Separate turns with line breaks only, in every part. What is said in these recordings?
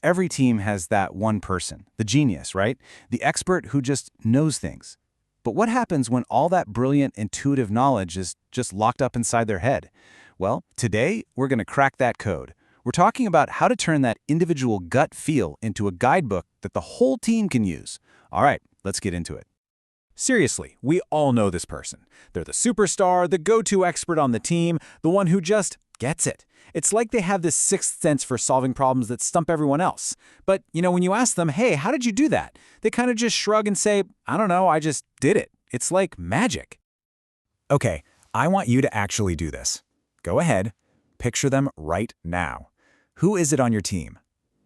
Every team has that one person, the genius, right? The expert who just knows things. But what happens when all that brilliant, intuitive knowledge is just locked up inside their head? Well, today, we're going to crack that code. We're talking about how to turn that individual gut feel into a guidebook that the whole team can use. All right, let's get into it. Seriously, we all know this person. They're the superstar, the go-to expert on the team, the one who just gets it. It's like they have this sixth sense for solving problems that stump everyone else. But, when you ask them, hey, how did you do that? They kind of just shrug and say, I don't know, I just did it. It's like magic.
Okay, I want you to actually do this. Go ahead, picture them right now. Who is it on your team?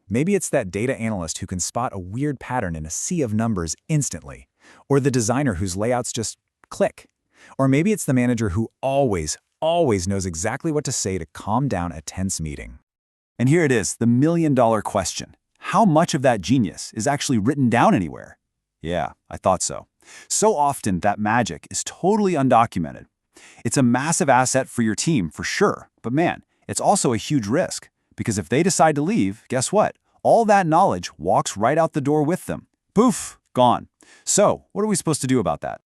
Maybe it's that data analyst who can spot a weird pattern in a sea of numbers instantly. Or the designer whose layouts just click. Or maybe it's the manager who always knows exactly what to say to calm down a tense meeting.
And here it is, the million-dollar question. How much of that genius is actually written down anywhere? Yeah, I thought so. So often, that magic is totally undocumented. It's a massive asset for your team, for sure. But man, it's also a huge risk. Because if they decide to leave, guess what? All that knowledge walks right out the door with them. Poof, gone. So, what are we supposed to do about that?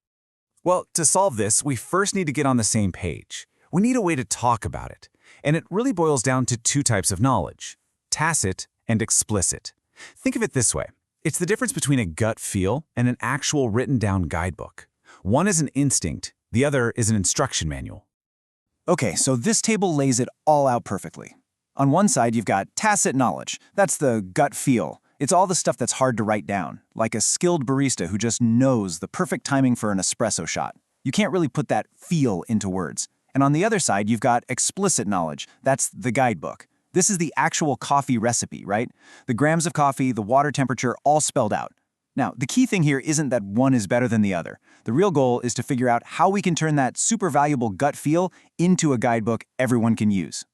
Well, to solve this, we first need to get on the same page. We need a way to talk about it. And it really boils down to two types of knowledge: tacit and explicit. Think of it this way. It's the difference between a gut feel and an actual written-down guidebook. One is an instinct, the other is an instruction manual.
Okay, so this table lays it all out perfectly. On one side, you've got tacit knowledge. That's the gut feel. It's all the stuff that's hard to write down, like a skilled barista who just knows the perfect timing for an espresso shot. You can't really put that feel into words. And on the other side, you've got explicit knowledge. That's the guidebook. This is the actual coffee recipe, right? The grams of coffee, the water temperature, all spelled out. Now, the key thing here isn't that one is better than the other. The real goal is to figure out how we can turn that super valuable gut feel into a guidebook everyone can use.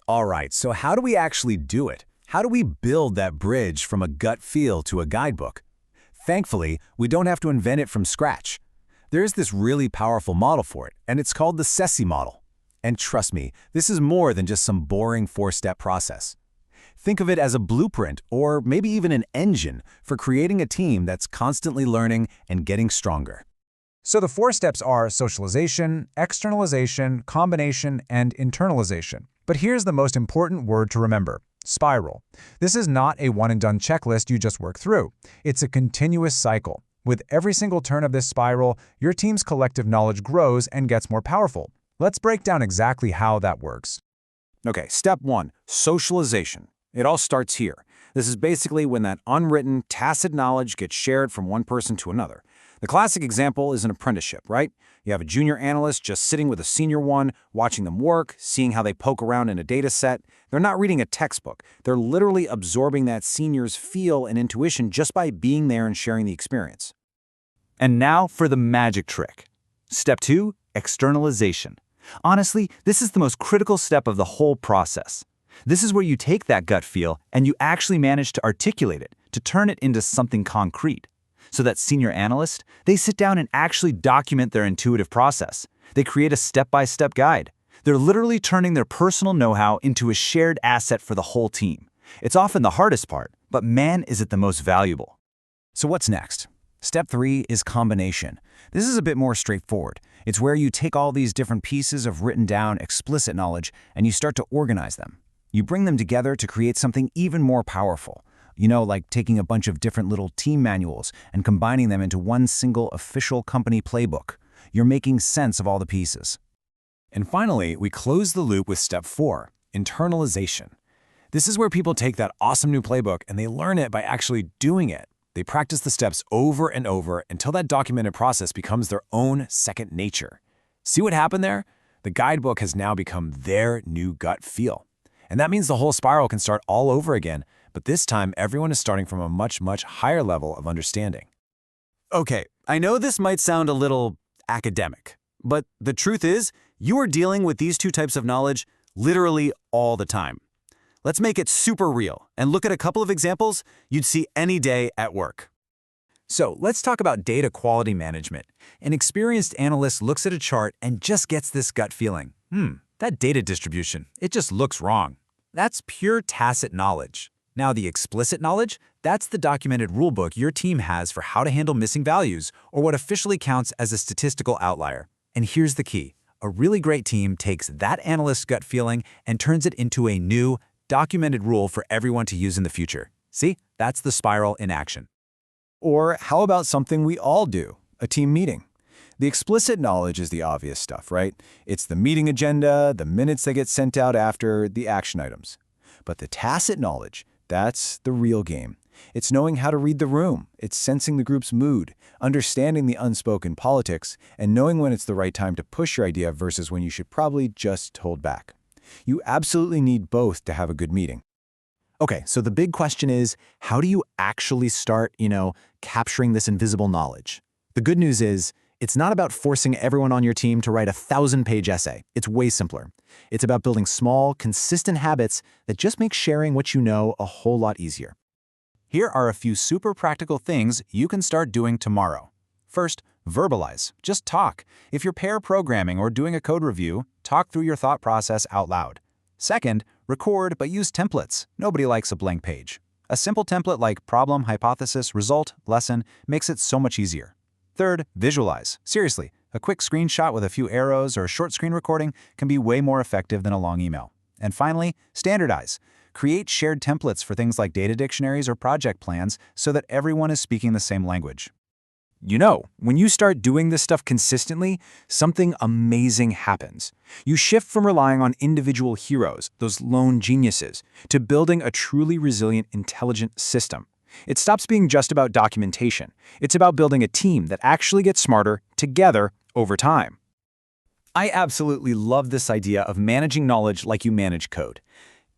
All right, so how do we actually do it? How do we build that bridge from a gut feel to a guidebook? Thankfully, we don't have to invent it from scratch. There's this really powerful model for it, and it's called the SESI model. And trust me, this is more than just some boring four-step process. Think of it as a blueprint, or maybe even an engine, for creating a team that's constantly learning and getting stronger.
So the 4 steps are socialization, externalization, combination, and internalization. But here's the most important word to remember: spiral. This is not a one-and-done checklist you just work through. It's a continuous cycle. With every single turn of this spiral, your team's collective knowledge grows and gets more powerful. Let's break down exactly how that works.
Okay, step 1, socialization. It all starts here. This is basically when that unwritten, tacit knowledge gets shared from one person to another. The classic example is an apprenticeship, right? You have a junior analyst just sitting with a senior one, watching them work, seeing how they poke around in a data set. They're not reading a textbook. They're literally absorbing that senior's feel and intuition just by being there and sharing the experience. And now for the magic trick. Step 2, externalization. Honestly, this is the most critical step of the whole process. This is where you take that gut feel and you actually manage to articulate it, to turn it into something concrete. So that senior analyst, they sit down and actually document their intuitive process. They create a step-by-step guide. They're literally turning their personal know-how into a shared asset for the whole team. It's often the hardest part, but man, is it the most valuable.
So what's next? Step 3 is combination. This is a bit more straightforward. It's where you take all these different pieces of written down explicit knowledge and you start to organize them. You bring them together to create something even more powerful. Like taking a bunch of different little team manuals and combining them into one single official company playbook. You're making sense of all the pieces. And finally, we close the loop with step 4, internalization. This is where people take that awesome new playbook and they learn it by actually doing it. They practice the steps over and over until that documented process becomes their own second nature. See what happened there? The guidebook has now become their new gut feel. And that means the whole spiral can start all over again, but this time everyone is starting from a much, much higher level of understanding.
Okay, I know this might sound a little academic, but the truth is, you are dealing with these two types of knowledge literally all the time. Let's make it super real and look at a couple of examples you'd see any day at work. So let's talk about data quality management. An experienced analyst looks at a chart and just gets this gut feeling. That data distribution, it just looks wrong. That's pure tacit knowledge.
Now, the explicit knowledge, that's the documented rulebook your team has for how to handle missing values, or what officially counts as a statistical outlier. And here's the key. A really great team takes that analyst's gut feeling and turns it into a new, documented rule for everyone to use in the future. See? That's the spiral in action.
Or how about something we all do, a team meeting? The explicit knowledge is the obvious stuff, right? It's the meeting agenda, the minutes that get sent out after, the action items. But the tacit knowledge, that's the real game. It's knowing how to read the room. It's sensing the group's mood, understanding the unspoken politics, and knowing when it's the right time to push your idea versus when you should probably just hold back. You absolutely need both to have a good meeting.
Okay, so the big question is, how do you actually start, capturing this invisible knowledge? The good news is, it's not about forcing everyone on your team to write a 1,000-page essay. It's way simpler. It's about building small, consistent habits that just make sharing what you know a whole lot easier. Here are a few super practical things you can start doing tomorrow. First, verbalize. Just talk. If you're pair programming or doing a code review, talk through your thought process out loud. Second, record but use templates. Nobody likes a blank page. A simple template like problem, hypothesis, result, lesson makes it so much easier. Third, visualize. Seriously, a quick screenshot with a few arrows or a short screen recording can be way more effective than a long email. And finally, standardize. Create shared templates for things like data dictionaries or project plans so that everyone is speaking the same language.
When you start doing this stuff consistently, something amazing happens. You shift from relying on individual heroes, those lone geniuses, to building a truly resilient, intelligent system. It stops being just about documentation. It's about building a team that actually gets smarter together over time.
I absolutely love this idea of managing knowledge like you manage code.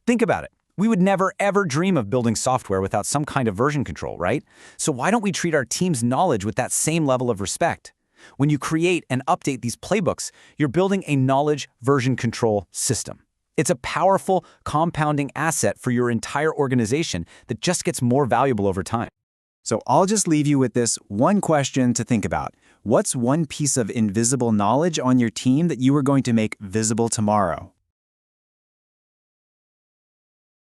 Think about it. We would never, ever dream of building software without some kind of version control, right? So why don't we treat our team's knowledge with that same level of respect? When you create and update these playbooks, you're building a knowledge version control system. It's a powerful, compounding asset for your entire organization that just gets more valuable over time.
So I'll just leave you with this one question to think about. What's one piece of invisible knowledge on your team that you are going to make visible tomorrow?